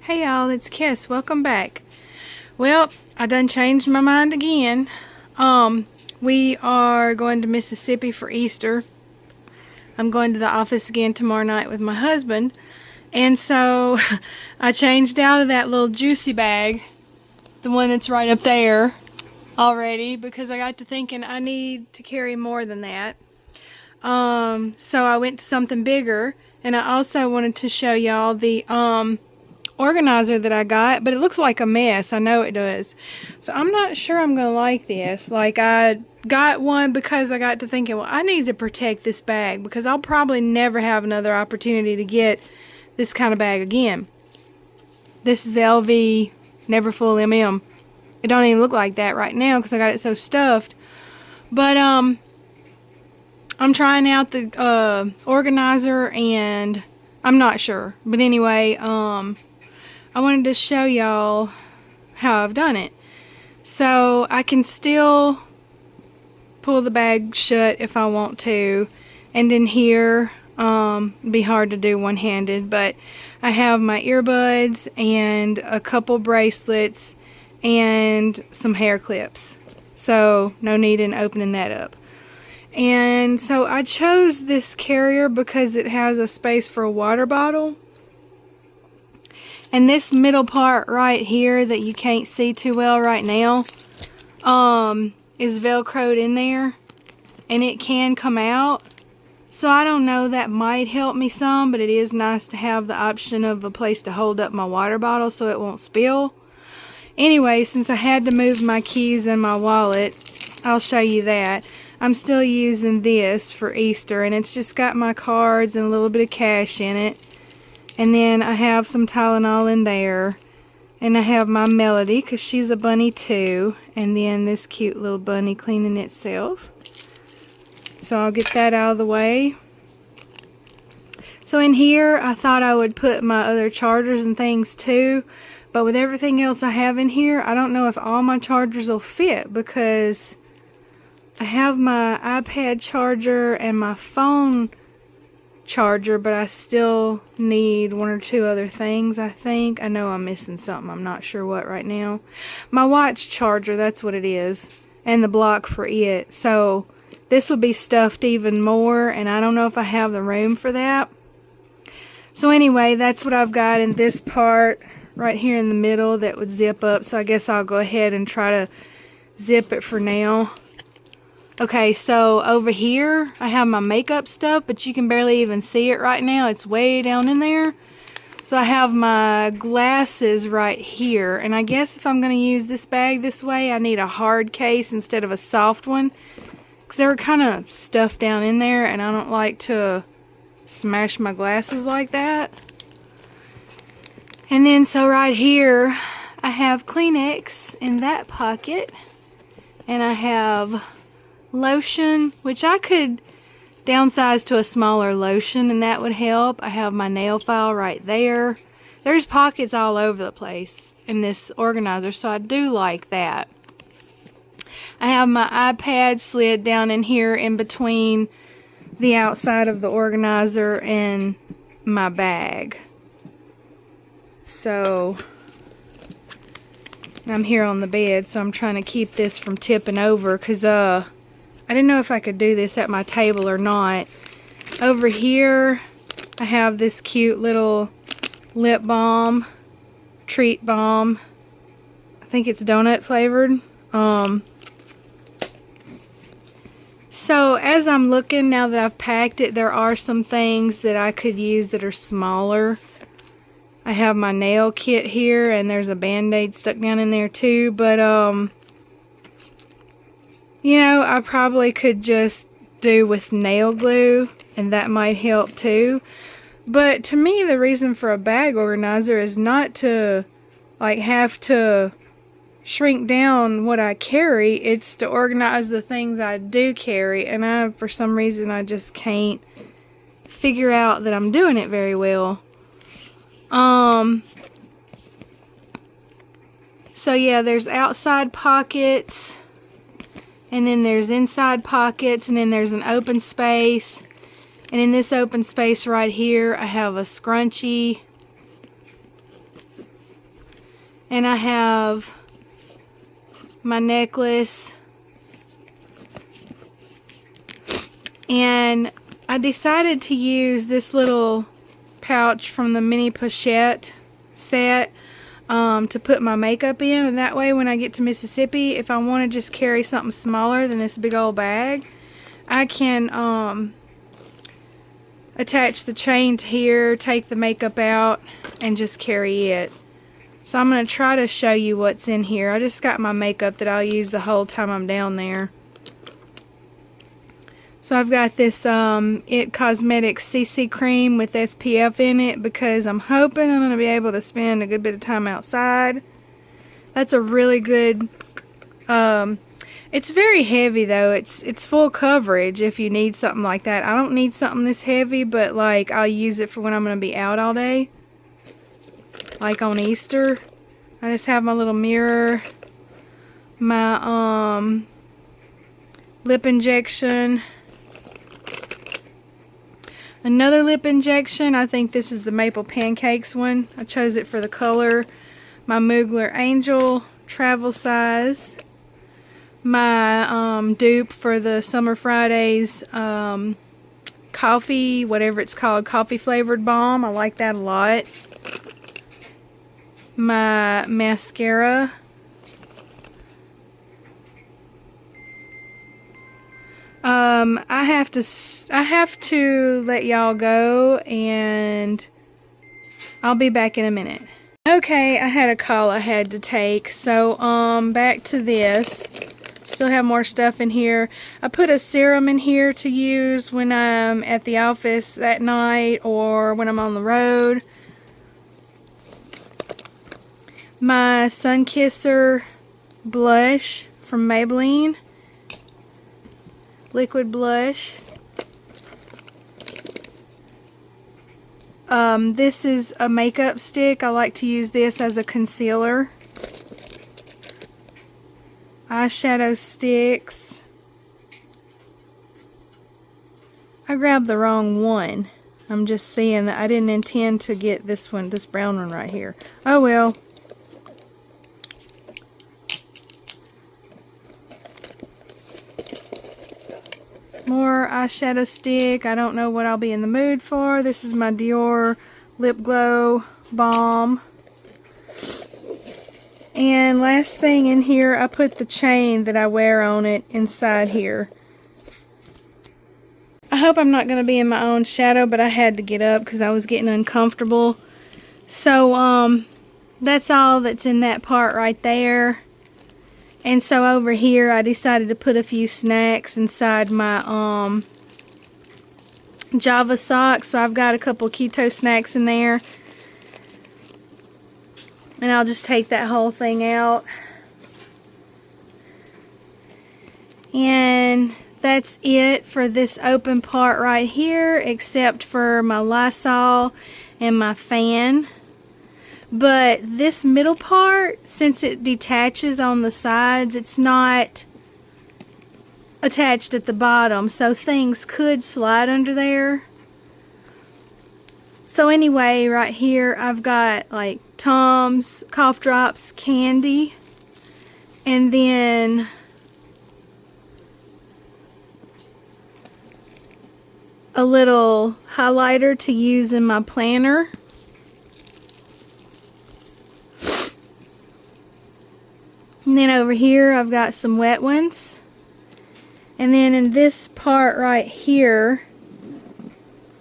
Hey y'all, it's Kiss. Welcome back. Well, I done changed my mind again. We are going to Mississippi for Easter. I'm going to the office again tomorrow night with my husband. And so I changed out of that little juicy bag, the one that's right up there already, because I got to thinking I need to carry more than that. So I went to something bigger, and I also wanted to show y'all the organizer that I got, but it looks like a mess. I know it does. So I'm not sure I'm gonna like this. Like, I got one because I got to thinking, well, I need to protect this bag because I'll probably never have another opportunity to get this kind of bag again. This is the LV Neverfull MM. It don't even look like that right now because I got it so stuffed. But I'm trying out the organizer, and I'm not sure. But anyway, I wanted to show y'all how I've done it. So I can still pull the bag shut if I want to, and in here be hard to do one-handed, but I have my earbuds and a couple bracelets and some hair clips, so no need in opening that up. And so I chose this carrier because it has a space for a water bottle. And this middle part right here that you can't see too well right now is velcroed in there, and it can come out. So I don't know, that might help me some, but it is nice to have the option of a place to hold up my water bottle so it won't spill. Anyway, since I had to move my keys and my wallet, I'll show you that. I'm still using this for Easter, and it's just got my cards and a little bit of cash in it. And then I have some Tylenol in there. And I have my Melody, because she's a bunny too. And then this cute little bunny cleaning itself. So I'll get that out of the way. So in here, I thought I would put my other chargers and things too. But with everything else I have in here, I don't know if all my chargers will fit, because I have my iPad charger and my phone charger, but I still need one or two other things, I think. I know I'm missing something. I'm not sure what right now. My watch charger, that's what it is, and the block for it. So this will be stuffed even more, and I don't know if I have the room for that. So anyway, that's what I've got in this part right here in the middle that would zip up. So I guess I'll go ahead and try to zip it for now. Okay, so over here, I have my makeup stuff, but you can barely even see it right now. It's way down in there. So I have my glasses right here, and I guess if I'm going to use this bag this way, I need a hard case instead of a soft one, because they were kind of stuffed down in there, and I don't like to smash my glasses like that. And then, so right here, I have Kleenex in that pocket, and I have lotion, which I could downsize to a smaller lotion and that would help. I have my nail file right there. There's pockets all over the place in this organizer, so I do like that. I have my iPad slid down in here in between the outside of the organizer and my bag. So I'm here on the bed, so I'm trying to keep this from tipping over, because I didn't know if I could do this at my table or not. Over here, I have this cute little lip balm, treat balm. I think it's donut flavored. So as I'm looking, now that I've packed it, there are some things that I could use that are smaller. I have my nail kit here, and there's a Band-Aid stuck down in there too, but you know, I probably could just do with nail glue, and that might help too. But to me, the reason for a bag organizer is not to like have to shrink down what I carry. It's to organize the things I do carry, and for some reason I just can't figure out that I'm doing it very well. So yeah, there's outside pockets, and then there's inside pockets, and then there's an open space. And in this open space right here, I have a scrunchie And I have my necklace. And I decided to use this little pouch from the mini pochette set to put my makeup in, and that way when I get to Mississippi, if I want to just carry something smaller than this big old bag, I can attach the chain to here, take the makeup out, and just carry it. So I'm going to try to show you what's in here. I just got my makeup that I'll use the whole time I'm down there. So I've got this IT Cosmetics CC cream with SPF in it because I'm hoping I'm going to be able to spend a good bit of time outside. That's a really good, it's very heavy though. It's full coverage if you need something like that. I don't need something this heavy, but like I'll use it for when I'm going to be out all day. Like on Easter. I just have my little mirror, my lip injection, another lip injection. I think this is the Maple Pancakes one. I chose it for the color. My Mugler Angel travel size. My dupe for the Summer Fridays coffee, whatever it's called, coffee flavored balm. I like that a lot. My mascara. I have to let y'all go, and I'll be back in a minute. Okay, I had a call I had to take, so back to this. Still have more stuff in here. I put a serum in here to use when I'm at the office that night or when I'm on the road. My Sun Kisser blush from Maybelline. Liquid blush. This is a makeup stick. I like to use this as a concealer. Eyeshadow sticks. I grabbed the wrong one. I'm just seeing that I didn't intend to get this one, this brown one right here. Oh well. More eyeshadow stick. I don't know what I'll be in the mood for. This is my Dior Lip Glow Balm. And last thing in here, I put the chain that I wear on it inside here. I hope I'm not going to be in my own shadow, but I had to get up because I was getting uncomfortable. So, that's all that's in that part right there. And so over here, I decided to put a few snacks inside my Java socks. So I've got a couple keto snacks in there. And I'll just take that whole thing out. And that's it for this open part right here, except for my Lysol and my fan. But this middle part, since it detaches on the sides, it's not attached at the bottom, so things could slide under there. So anyway, right here I've got like Tums, cough drops, candy, and then a little highlighter to use in my planner. And then over here I've got some wet ones. And then in this part right here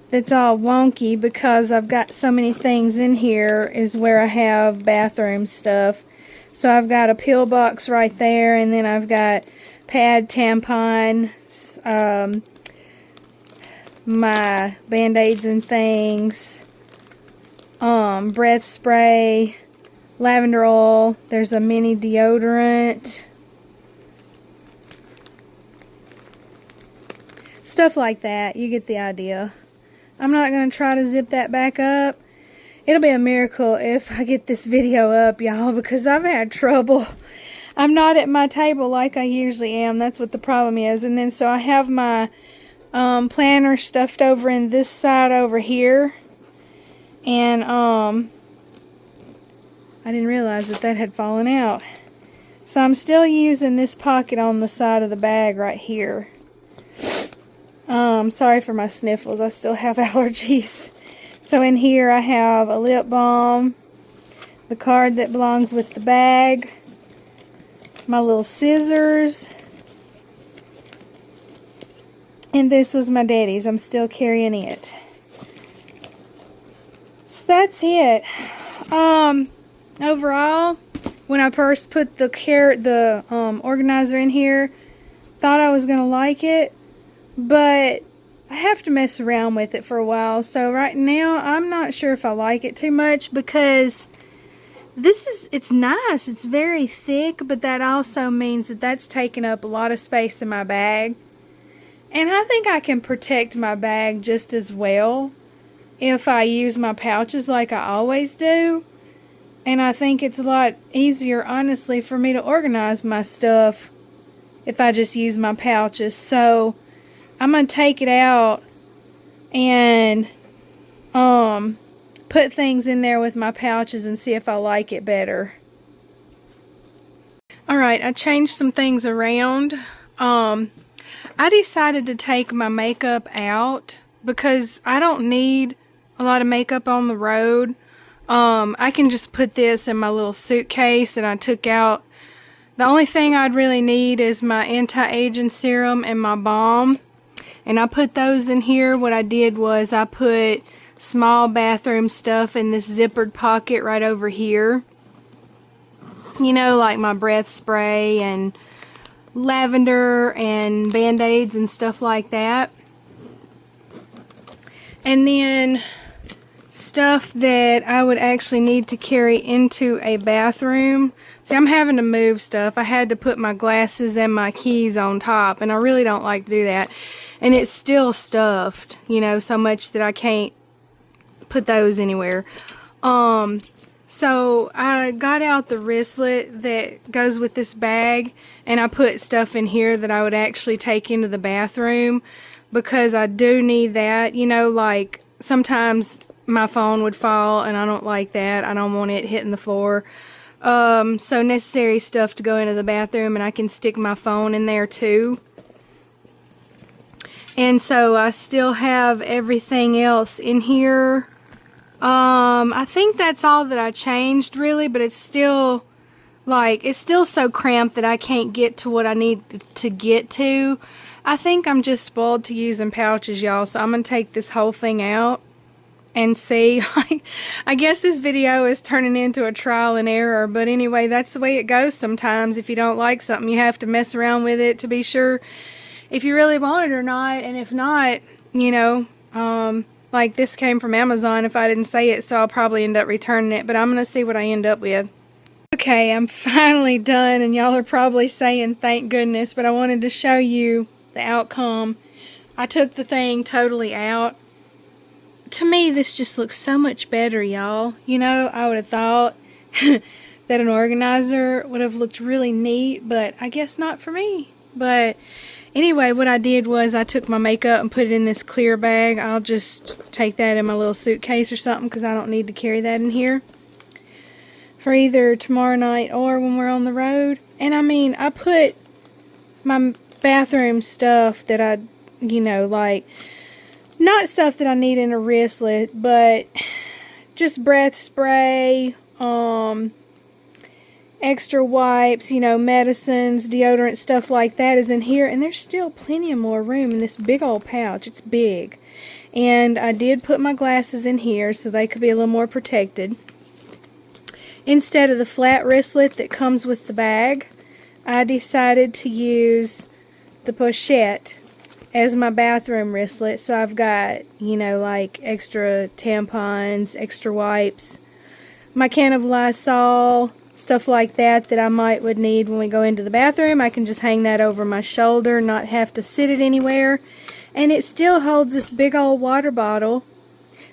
that's all wonky because I've got so many things in here is where I have bathroom stuff. So I've got a pill box right there, and then I've got pad, tampon, my Band-Aids and things, breath spray, lavender oil, there's a mini deodorant, stuff like that. You get the idea. I'm not going to try to zip that back up. It'll be a miracle if I get this video up, y'all, because I've had trouble. I'm not at my table like I usually am. That's what the problem is. And then so I have my planner stuffed over in this side over here. And I I didn't realize that that had fallen out. So I'm still using this pocket on the side of the bag right here. Sorry for my sniffles. I still have allergies. So in here I have a lip balm, the card that belongs with the bag, my little scissors, and this was my daddy's. I'm still carrying it. So that's it. Overall, when I first put the organizer in here, thought I was gonna like it, but I have to mess around with it for a while. So right now, I'm not sure if I like it too much, because it's nice. It's very thick, but that also means that that's taking up a lot of space in my bag. And I think I can protect my bag just as well if I use my pouches like I always do. And I think it's a lot easier, honestly, for me to organize my stuff if I just use my pouches. So I'm going to take it out and put things in there with my pouches and see if I like it better. Alright, I changed some things around. I decided to take my makeup out because I don't need a lot of makeup on the road. I can just put this in my little suitcase, and I took out, the only thing I'd really need is my anti-aging serum and my balm, and I put those in here. What I did was I put small bathroom stuff in this zippered pocket right over here, you know, like my breath spray and lavender and band-aids and stuff like that. And then stuff that I would actually need to carry into a bathroom. See, I'm having to move stuff. I had to put my glasses and my keys on top, and I really don't like to do that. And it's still stuffed, you know, so much that I can't put those anywhere. So I got out the wristlet that goes with this bag, and I put stuff in here that I would actually take into the bathroom, because I do need that. You know, like sometimes my phone would fall, and I don't like that. I don't want it hitting the floor. So necessary stuff to go into the bathroom, and I can stick my phone in there too. And so I still have everything else in here. I think that's all that I changed, really, but it's still so cramped that I can't get to what I need to get to. I think I'm just spoiled to using pouches, y'all, so I'm gonna take this whole thing out and see. I guess this video is turning into a trial and error, but anyway, that's the way it goes sometimes. If you don't like something, you have to mess around with it to be sure if you really want it or not. And if not, you know, like this came from Amazon if I didn't say it, so I'll probably end up returning it, but I'm gonna see what I end up with. Okay, I'm finally done, and y'all are probably saying thank goodness, but I wanted to show you the outcome. I took the thing totally out. To me, this just looks so much better, y'all. You know, I would have thought that an organizer would have looked really neat, but I guess not for me. But anyway, what I did was I took my makeup and put it in this clear bag. I'll just take that in my little suitcase or something, because I don't need to carry that in here for either tomorrow night or when we're on the road. And I mean, I put my bathroom stuff that I, you know, like, not stuff that I need in a wristlet, but just breath spray, extra wipes, you know, medicines, deodorant, stuff like that is in here. And there's still plenty of more room in this big old pouch. It's big. And I did put my glasses in here so they could be a little more protected. Instead of the flat wristlet that comes with the bag, I decided to use the pochette as my bathroom wristlet. So I've got, you know, like extra tampons, extra wipes, my can of Lysol, stuff like that I would need when we go into the bathroom. I can just hang that over my shoulder, not have to sit it anywhere. And it still holds this big old water bottle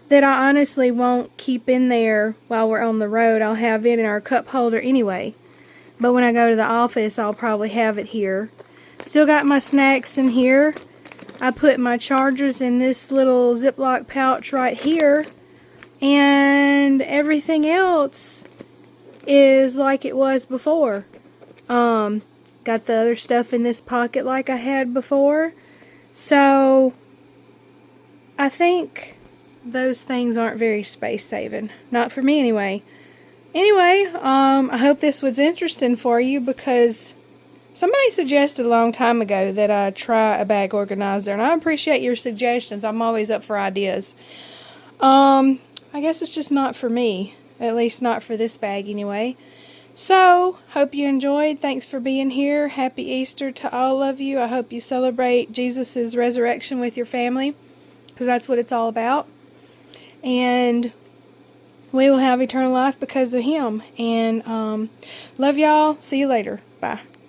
that I honestly won't keep in there while we're on the road. I'll have it in our cup holder anyway. But when I go to the office, I'll probably have it here. Still got my snacks in here. I put my chargers in this little Ziploc pouch right here. And everything else is like it was before. Got the other stuff in this pocket like I had before. So I think those things aren't very space saving. Not for me anyway. Anyway, I hope this was interesting for you because somebody suggested a long time ago that I try a bag organizer, and I appreciate your suggestions. I'm always up for ideas. I guess it's just not for me. At least not for this bag anyway. So, hope you enjoyed. Thanks for being here. Happy Easter to all of you. I hope you celebrate Jesus' resurrection with your family, because that's what it's all about. And we will have eternal life because of him. And love y'all. See you later. Bye.